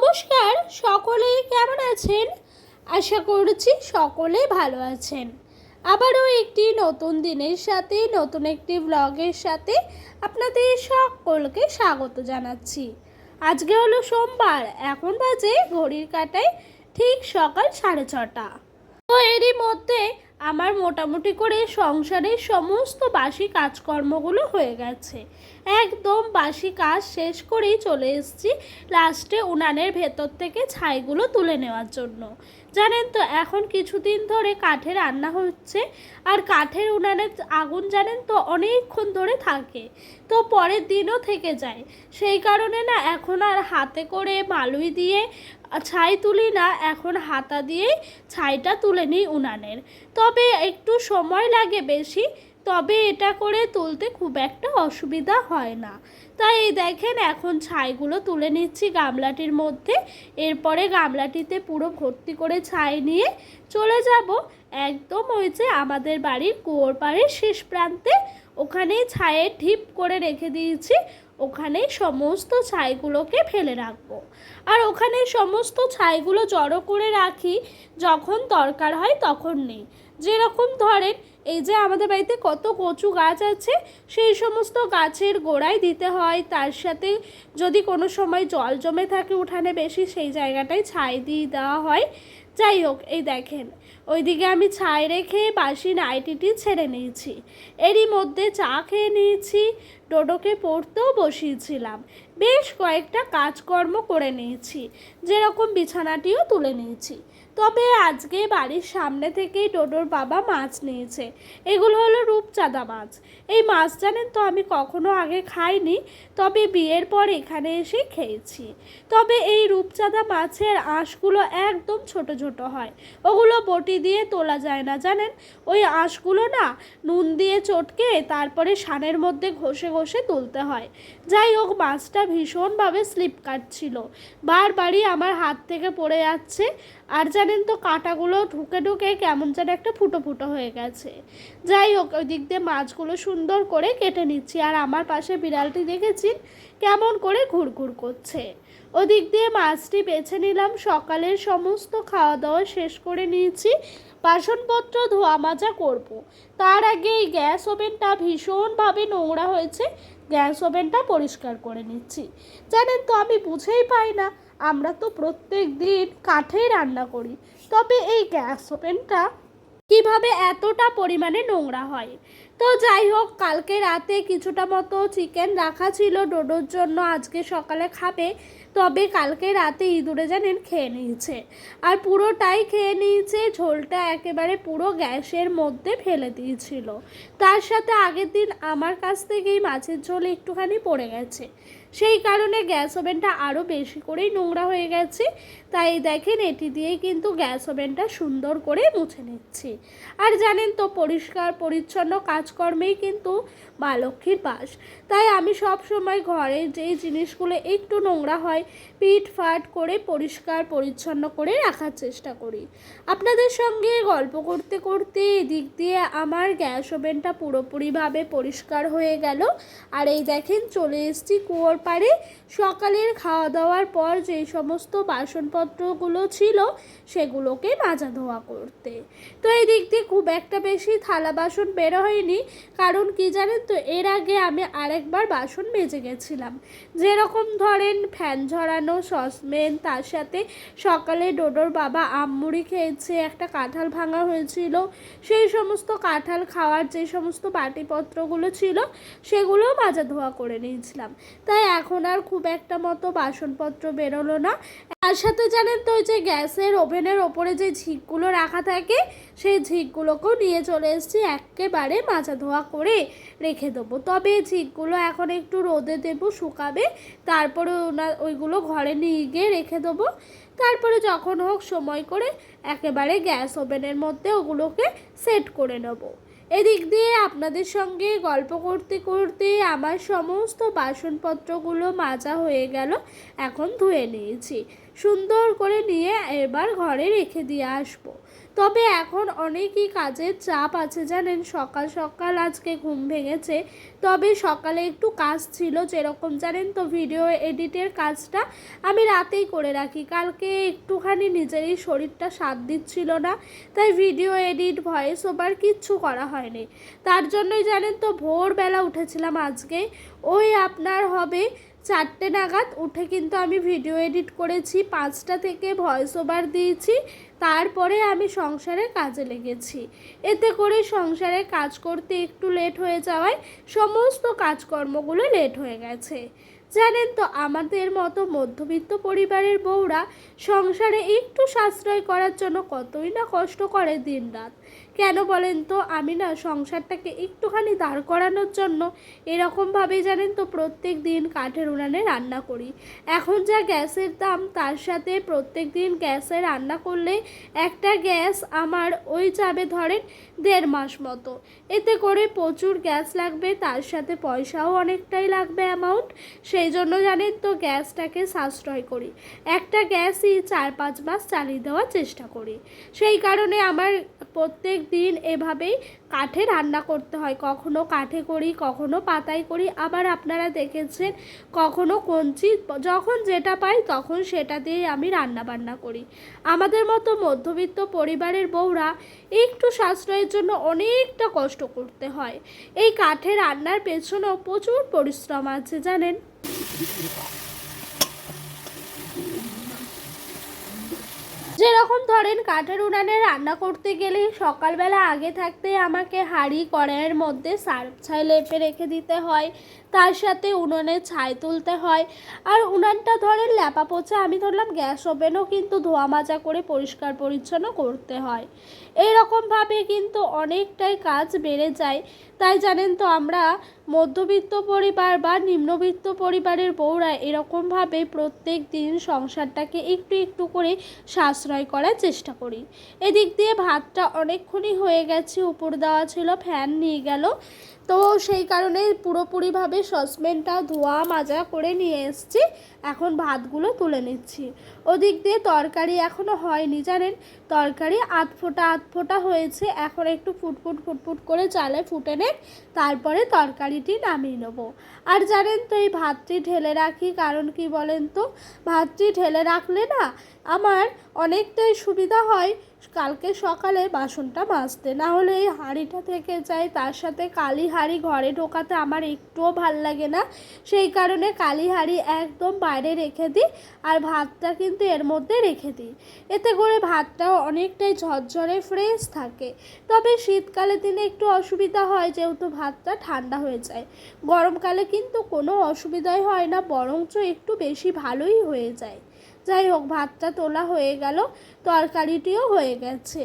নমস্কার, সকলেই কেমন আছেন? আশা করছি সকলেই ভালো আছেন। আবারও একটি নতুন দিনের সাথে নতুন একটি ব্লগের সাথে আপনাদের সকলকে স্বাগত জানাচ্ছি। আজকে হলো সোমবার, এখন বাজে ঘড়ির কাঁটায় ঠিক সকাল 6:30। তো এরই মধ্যে আমার মোটামুটি করে সংসারের সমস্ত বাসি কাজকর্মগুলো হয়ে গেছে। একদম বাসি কাজ শেষ করেই চলে এসেছি লাস্টে উনানের ভেতর থেকে ছাইগুলো তুলে নেওয়ার জন্য। জানেন তো, এখন কিছুদিন ধরে কাঠে রান্না হচ্ছে, আর কাঠের উনানের আগুন জানেন তো অনেকক্ষণ ধরে থাকে, তো পরের দিনও থেকে যায়। সেই কারণে না এখন আর হাতে করে মালুই দিয়ে ছাই তুলি না, এখন হাতা দিয়েই ছাইটা তুলে নিই উনানের। তবে একটু সময় লাগে বেশি, তবে এটা করে তুলতে খুব একটা অসুবিধা হয় না। তাই এই দেখেন এখন ছাইগুলো তুলে নিচ্ছি গামলাটির মধ্যে। এরপরে গামলাটিতে পুরো ভর্তি করে ছাই নিয়ে চলে যাব একদম ওই যে আমাদের বাড়ির কুয়োর পাড়ের শেষ প্রান্তে। ওখানে ছাইয়ের ঢিপ করে রেখে দিয়েছি, ওখানে সমস্ত ছাইগুলোকে ফেলে রাখবো। আর ওখানে সমস্ত ছাইগুলো জড়ো করে রাখি, যখন দরকার হয় তখন নেই। যেরকম ধরেন এই যে আমাদের বাড়িতে কত কচু গাছ আছে, সেই সমস্ত গাছের গোড়ায় দিতে হয়। তার সাথে যদি কোনো সময় জল জমে থাকে উঠানে বেশি, সেই জায়গাটায় ছাই দিয়ে দেওয়া হয়। যাই হোক, এই দেখেন ওইদিকে আমি ছাই রেখে বাসি নাইটিটি ছেড়ে নিয়েছি। এরই মধ্যে চা খেয়ে নিয়েছি, ডোডোকে পড়তেও বসিয়েছিলাম। বেশ কয়েকটা কাজকর্ম করে নিয়েছি, যেরকম বিছানাটিও তুলে নিয়েছি। তবে আজকে বাড়ির সামনে থেকেই ডোডোর বাবা মাছ নিয়েছে। এগুলো হলো রূপচাঁদা মাছ। এই মাছ জানেন তো আমি কখনো আগে খাইনি, তবে বিয়ের পর এখানে এসে খেয়েছি। তবে এই রূপচাঁদা মাছের আঁশগুলো একদম ছোট ছোট হয়, ওগুলো বটি দিয়ে তোলা যায় না জানেন। ওই আঁশগুলো না নুন দিয়ে চটকে তারপরে সানের মধ্যে ঘষে ঘষে তুলতে হয়। যাই হোক, মাছটা ভীষণভাবে স্লিপ কাটছিল, বারবারই আমার হাত থেকে পড়ে যাচ্ছে। আর জানেন তো কাঁটাগুলো ঢুকে ঢুকে কেমন যেন একটা ফুটো ফুটো হয়ে গেছে। যাই হোক, ওই দিক দিয়ে মাছগুলো সুন্দর করে কেটে নিচ্ছি। আর আমার পাশে বিড়ালটি দেখেছি কেমন করে ঘুরঘুর করছে। ওদিক দিয়ে মাছটি বেছে নিলাম। সকালের সমস্ত খাওয়া দাওয়া শেষ করে নিয়েছি, বাসনপত্র ধোয়া মাজা করব। তার আগে এই গ্যাস ওভেনটা ভীষণভাবে নোংরা হয়েছে, গ্যাস ওভেনটা পরিষ্কার করে নিচ্ছি। জানেন তো আমি বুঝেই পাই না, আমরা তো প্রত্যেক দিন কাঠেই রান্না করি, তবে এই গ্যাস ওভেনটা কিভাবে এতটা পরিমাণে নোংরা হয়। তো যাই হোক, কালকে রাতে কিছুটা মতো চিকেন রাখা ছিল ডোডোর জন্য, আজকে সকালে খাবে। তবে কালকে রাতে ইঁদুরে জানেন খেয়ে নিয়েছে, আর পুরোটাই খেয়ে নিয়েছে। ঝোলটা একেবারে পুরো গ্যাসের মধ্যে ফেলে দিয়েছিল। তার সাথে আগের দিন আমার কাছ থেকেই মাছের ঝোল একটুখানি পড়ে গেছে, সেই কারণে গ্যাস ওভেনটা আরও বেশি করেই নোংরা হয়ে গেছে। তাই দেখেন এটি দিয়েই কিন্তু গ্যাস ওভেনটা সুন্দর করে মুছে নিচ্ছি। আর জানেন তো, পরিষ্কার পরিচ্ছন্ন কাজকর্মেই কিন্তু মা লক্ষ্মীর বাস। তাই আমি সব সময় ঘরের যেই জিনিসগুলো একটু নোংরা হয় পিট ফাট করে পরিষ্কার পরিচ্ছন্ন করে রাখার চেষ্টা করি। আপনাদের সঙ্গে গল্প করতে করতে এদিক দিয়ে আমার গ্যাস ওভেনটা পুরোপুরিভাবে পরিষ্কার হয়ে গেল। আর এই দেখেন চলে এসেছি কুয়োর পাড়ে। সকালের খাওয়া দাওয়ার পর যে সমস্ত বাসনপত্রগুলো ছিল সেগুলোকে মাজা ধোয়া করতে। তো এই দিক দিয়ে খুব একটা বেশি থালা বাসন বের হয়নি, কারণ কি জানেন তো, এর আগে আমি আরেকবার বাসন মেজে গেছিলাম। যেরকম ধরেন ফ্যান ঝরানো, সসপ্যান, তার সাথে সকালে ডোডোর বাবা আমমুড়ি খেয়েছে, একটা কাঁঠাল ভাঙা হয়েছিল, সেই সমস্ত কাঁঠাল খাওয়ার যে সমস্ত বাটিপত্রগুলো ছিল সেগুলোও মাজা ধোয়া করে নিয়েছিলাম। তাই এখন আর খুব একটা মতো বাসনপত্র বেরোলো না। তার সাথে জানেন তো, ওই যে গ্যাসের ওভেনের ওপরে যে ঝিকগুলো রাখা থাকে সেই ঝিকগুলোকেও নিয়ে চলে এসেছি, একেবারে মাজা ধোয়া করে রেখে দেবো। তবে ঝিকগুলো এখন একটু রোদে দেবো, শুকাবে, তারপরে ওইগুলো ঘরে নিয়ে গিয়ে রেখে দেবো। তারপরে যখন হোক সময় করে একেবারে গ্যাস ওভেনের মধ্যে ওগুলোকে সেট করে নেবো। এদিক দিয়ে আপনাদের সঙ্গে গল্প করতে করতে আমার সমস্ত বাসনপত্রগুলো মাজা হয়ে গেল। এখন ধুয়ে নিয়েছি, সুন্দর করে নিয়ে এবার ঘরে রেখে দিয়ে আসবো। তবে এখন অনেকই কাজের চাপ আছে জানেন। সকাল সকাল আজকে ঘুম ভেঙেছে, তবে সকালে একটু কাজ ছিল, যেরকম জানেন তো ভিডিও এডিটের কাজটা আমি রাতেই করে রাখি। কালকে একটুখানি নিজেরই শরীরটা সাথ দিচ্ছিল না, তাই ভিডিও এডিট ভয়েস ওভার কিচ্ছু করা হয়নি। তার জন্যই জানেন তো ভোরবেলা উঠেছিলাম আজকে, ওই আপনার হবে 4টে নাগাদ উঠে কিন্তু আমি ভিডিও এডিট করেছি, 5টা থেকে ভয়েস ওভার দিয়েছি, তারপরে আমি সংসারে কাজে লেগেছি। এতে করে সংসারে কাজ করতে একটু লেট হয়ে যাওয়ায় সমস্ত কাজকর্মগুলো লেট হয়ে গেছে। জানেন তো আমাদের মতো মধ্যবিত্ত পরিবারের বউরা সংসারে একটু সাশ্রয় করার জন্য কতই না কষ্ট করে দিনরাত। কেন বলেন তো, আমি না সংসারটাকে একটুখানি দাঁড় করানোর জন্য এরকমভাবেই জানেন তো প্রত্যেক দিন কাঠের উনানে রান্না করি। এখন যা গ্যাসের দাম, তার সাথে প্রত্যেক দিন গ্যাসে রান্না করলে একটা গ্যাস আমার ওই যাবে ধরেন 1.5 মাস মতো। এতে করে প্রচুর গ্যাস লাগবে, তার সাথে পয়সাও অনেকটাই লাগবে অ্যামাউন্ট। সেই জন্য জানেন তো গ্যাসটাকে সাশ্রয় করি, একটা গ্যাসই 4-5 মাস চালিয়ে দেওয়ার চেষ্টা করি। সেই কারণে আমার প্রত্যেক দিন এভাবেই কাঠে রান্না করতে হয়। কখনো কাঠে করি, কখনো পাতায় করি, আবার আপনারা দেখেছেন কখনো কঞ্চি, যখন যেটা পাই তখন সেটা দিয়ে আমি রান্না বান্না করি। আমাদের মতো মধ্যবিত্ত পরিবারের বউরা একটু সাশ্রয়ের জন্য অনেকটা কষ্ট করতে হয়। এই কাঠে রান্নার পেছনেও প্রচুর পরিশ্রম আছে জানেন। যেরকম ধরেন কাঠের উনানে রান্না করতে গেলে সকালবেলা আগে থাকতে আমাকে হাঁড়ি কড়াইয়ের মধ্যে সার্ফ ছাই লেপে রেখে দিতে হয়, তার সাথে উনুনে ছাই তুলতে হয়। আর উনানটা ধরেন ল্যাপা পোছা, আমি ধরলাম গ্যাস ওভেনও কিন্তু ধোয়া মাজা করে পরিষ্কার পরিচ্ছন্ন করতে হয়। এইরকমভাবে কিন্তু অনেকটাই কাজ বেড়ে যায়। তাই জানেন তো আমরা মধ্যবিত্ত পরিবার বা নিম্নবিত্ত পরিবারের বউরা এরকমভাবে প্রত্যেক দিন সংসারটাকে একটু একটু করে সাশ্রয় করার চেষ্টা করি। এদিক দিয়ে ভাতটা অনেকক্ষণই হয়ে গেছে, উপর দেওয়া ছিল, ফ্যান নিয়ে গেল, তো সেই কারণে পুরোপুরিভাবে সসপ্যানটা ধোয়া মাজা করে নিয়ে এসেছি। এখন ভাতগুলো তুলে নিচ্ছি। ওদিক দিয়ে তরকারি এখনও হয়নি জানেন, তরকারি আধ ফোটা হয়েছে। এখন একটু ফুটফুট ফুটফুট করে চালে ফুটে নেক, তারপরে তরকারিটি নামিয়ে নেব। আর জানেন তো এই ভাতটি ঢেলে রাখি, কারণ কি বলেন তো, ভাতটি ঢেলে রাখলে না আমার অনেকটাই সুবিধা হয় কালকে সকালে বাসনটা মাজতে। না হলে এই হাঁড়িটা থেকে যায়, তার সাথে কালি হাঁড়ি ঘরে ঢোকাতে আমার একটুও ভাল লাগে না। সেই কারণে কালি হাঁড়ি একদম বাইরে রেখে দিই, আর ভাতটা কিন্তু এর মধ্যে রেখে দিই। এতে করে ভাতটাও অনেকটাই ঝরঝরে ফ্রেশ থাকে। তবে শীতকালের দিনে একটু অসুবিধা হয়, যেহেতু ভাতটা ঠান্ডা হয়ে যায়। গরমকালে কিন্তু কোনো অসুবিধাই হয় না, বরঞ্চ একটু বেশি ভালোই হয়ে যায়। যাই হোক, ভাতটা তোলা হয়ে গেল, তরকারিটিও হয়ে গেছে।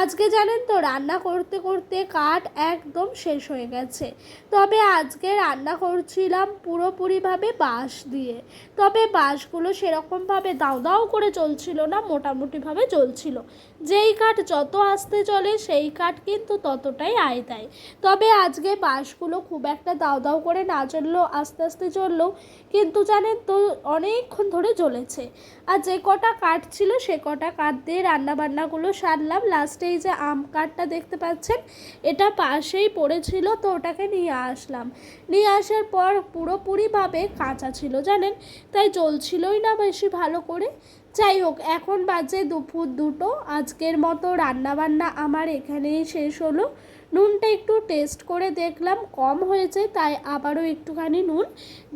আজকে জানেন তো রান্না করতে করতে কাঠ একদম শেষ হয়ে গেছে। তবে আজকে রান্না করছিলাম পুরোপুরিভাবে বাঁশ দিয়ে। তবে বাঁশগুলো সেরকমভাবে দাও দাও করে চলছিল না, মোটামুটিভাবে চলছিল। যেই কাঠ যত আস্তে চলে সেই কাঠ কিন্তু ততটাই আয় দেয়। তবে আজকে বাঁশগুলো খুব একটা দাও দাও করে না চললেও, আস্তে আস্তে চললেও কিন্তু জানেন তো অনেকক্ষণ ধরে জ্বলেছে। আর যে কটা কাঠ ছিল সে কটা কাঠ দিয়ে রান্নাবান্নাগুলো সারলাম। লাস্টে এই যে আম কাঠটা দেখতে পাচ্ছেন, এটা পাশেই পড়েছিল, তো ওটাকে নিয়ে আসলাম। নিয়ে আসার পর পুরোপুরিভাবে কাঁচা ছিল জানেন, তাই জ্বলছিলই না বেশি ভালো করে। যাই হোক, এখন বাজে দুপুর 2টো। আজকের মতো রান্নাবান্না আমার এখানেই শেষ হলো। নুনটা একটু টেস্ট করে দেখলাম কম হয়েছে, তাই আবারও একটুখানি নুন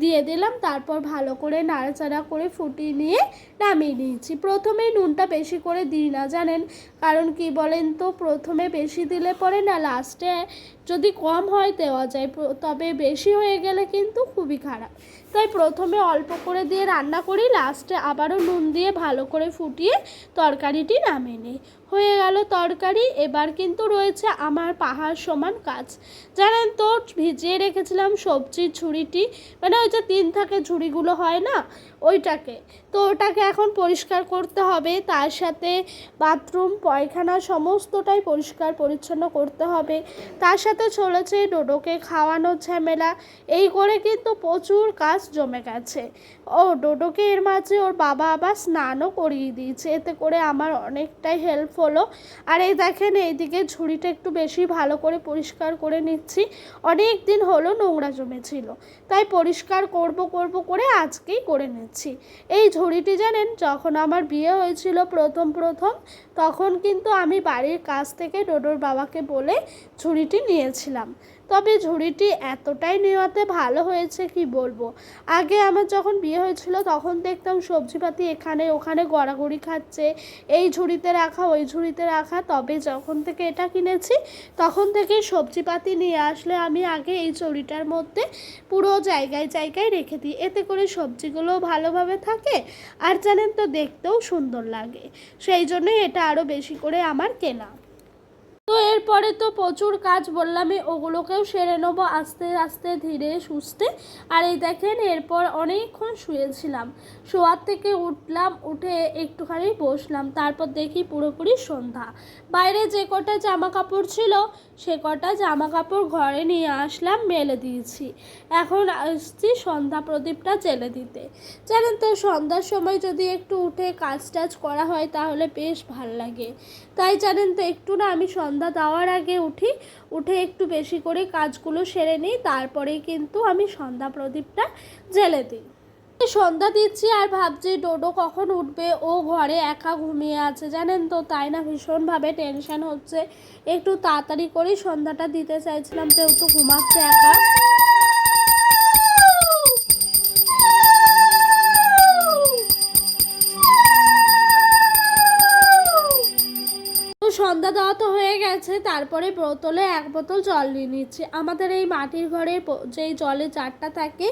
দিয়ে দিলাম। তারপর ভালো করে নাড়াচাড়া করে ফুটিয়ে নিয়ে নামিয়ে নিয়েছি। প্রথমেই নুনটা বেশি করে দিই না জানেন, কারণ কি বলেন তো, প্রথমে বেশি দিলে পরে না লাস্টে যদি কম হয় দেওয়া যায়, তবে বেশি হয়ে গেলে কিন্তু খুবই খারাপ। তাই প্রথমে অল্প করে দিয়ে রান্না করি, লাস্টে আবারও নুন দিয়ে ভালো করে ফুটিয়ে তরকারিটি নামিয়ে নিই। হয়ে গেল তরকারি। এবার কিন্তু রয়েছে আমার পাহাড় সমান কাজ। জানেন তো ভিজিয়ে রেখেছিলাম সবজির ঝুড়িটি, মানে ওই যে 3 থাকে ঝুড়িগুলো হয় না, ওইটাকে। তো ওটাকে এখন পরিষ্কার করতে হবে, তার সাথে বাথরুম পায়খানা সমস্তটাই পরিষ্কার পরিচ্ছন্ন করতে হবে। তার সাথে চলেছে ডোডোকে খাওয়ানোর ঝামেলা। এই করে কিন্তু প্রচুর কাজ জমে গেছে। ডোডোকে এর মাঝে ওর বাবা আবার স্নানও করিয়ে দিয়েছে, এতে করে আমার অনেকটাই হেল্প হলো। আর এই দেখেন এইদিকে ঝুড়িটা একটু বেশি ভালো করে পরিষ্কার করে নিচ্ছি, অনেক দিন হলো নোংরা জমেছিল, তাই পরিষ্কার করব করে আজকেই করে নিচ্ছি। এই ঝুড়িটি জানেন, যখন আমার বিয়ে হয়েছিল প্রথম তখন কিন্তু আমি বাড়ির কাছ থেকে ডোডোর বাবাকে বলে ঝুড়িটি নিয়েছিলাম। তবে ঝুড়িটি এতটাই নেওয়াতে ভালো হয়েছে কি বলবো। আগে আমার যখন বিয়ে হয়েছিল তখন দেখতাম সবজিপাতি এখানে ওখানে গড়াগড়ি খাচ্ছে, এই ঝুড়িতে রাখা ওই ঝুড়িতে রাখা। তবে যখন থেকে এটা কিনেছি তখন থেকে সবজিপাতি নিয়ে আসলে আমি আগে এই ঝুড়িটার মধ্যে পুরো জায়গায় রেখে দিই, এতে করে সবজিগুলোও ভালোভাবে থাকে আর জানেন তো দেখতেও সুন্দর লাগে। সেই জন্যই এটা আরও বেশি করে আমার কেনা। তো এরপরে তো প্রচুর কাজ বললামই, ওগুলোকেও সেরে নেবো আস্তে আস্তে ধীরে সুস্থে। আর এই দেখেন এরপর অনেকক্ষণ শুয়েছিলাম, শোয়ার থেকে উঠলাম, উঠে একটুখানি বসলাম, তারপর দেখি পুরোপুরি সন্ধ্যা। বাইরে যে কটা জামা কাপড় ছিল সে কটা জামা কাপড় ঘরে নিয়ে আসলাম, মেলে দিয়েছি। এখন আসছি সন্ধ্যা প্রদীপটা জ্বেলে দিতে। জানেন তো সন্ধ্যার সময় যদি একটু উঠে কাজ টাজ করা হয় তাহলে বেশ ভাল লাগে। তাই জানেন তো একটু না আমি সন্ধ্যা দেওয়ার আগে উঠে একটু বেশি করে কাজগুলো সেরে নিই, তারপরেই কিন্তু আমি সন্ধ্যা প্রদীপটা জ্বেলে দিই। সন্ধ্যা দিচ্ছি আর ভাবছি ডোডো কখন উঠবে, ও ঘরে একা ঘুমিয়ে আছে জানেন তো, তাই না ভীষণভাবে টেনশন হচ্ছে। একটু তাড়াতাড়ি করেই সন্ধ্যাটা দিতে চাইছিলাম, যেহেতু ঘুমাচ্ছে একা। সন্ধ্যা দেওয়া তো হয়ে গেছে, তারপরে বোতলে 1 বোতল জল নিয়ে নিচ্ছি। আমাদের এই মাটির ঘরের যেই জলের জারটা থাকে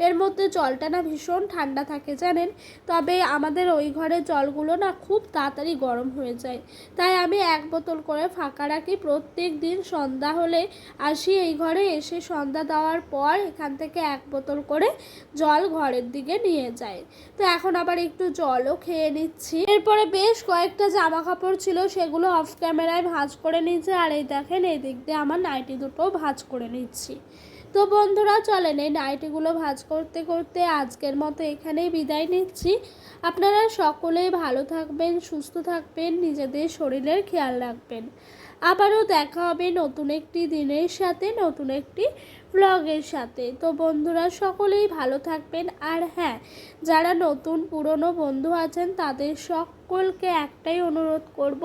এর মধ্যে জলটা না ভীষণ ঠান্ডা থাকে জানেন, তবে আমাদের ওই ঘরের জলগুলো না খুব তাড়াতাড়ি গরম হয়ে যায়। তাই আমি 1 বোতল করে ফাঁকা রাখি, প্রত্যেক দিন সন্ধ্যা হলে আসি এই ঘরে, এসে সন্ধ্যা দেওয়ার পর এখান থেকে 1 বোতল করে জল ঘরের দিকে নিয়ে যায়। তো এখন আবার একটু জলও খেয়ে নিচ্ছি। এরপরে বেশ কয়েকটা জামা কাপড় ছিল সেগুলো অফ ক্যামেরায় ভাঁজ করে নিচ্ছে। আর এই দেখেন এই দিক দিয়ে আমার নাইটি দুটো ভাঁজ করে নিচ্ছি। তো বন্ধুরা চলেন এই নাইটিগুলো ভাঁজ করতে করতে আজকের মতো এখানেই বিদায় নিচ্ছি। আপনারা সকলেই ভালো থাকবেন, সুস্থ থাকবেন, নিজেদের শরীরের খেয়াল রাখবেন। আবারও দেখা হবে নতুন একটি দিনের সাথে, নতুন একটি ব্লগের সাথে। তো বন্ধুরা সকলেই ভালো থাকবেন। আর হ্যাঁ, যারা নতুন পুরনো বন্ধু আছেন তাদের সকলকে একটাই অনুরোধ করব,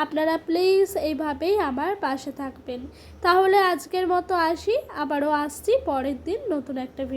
আপনারা প্লিজ এইভাবেই আমার পাশে থাকবেন। তাহলে আজকের মতো আসি, আবারও আসছি পরের দিন নতুন একটা ভিডিও।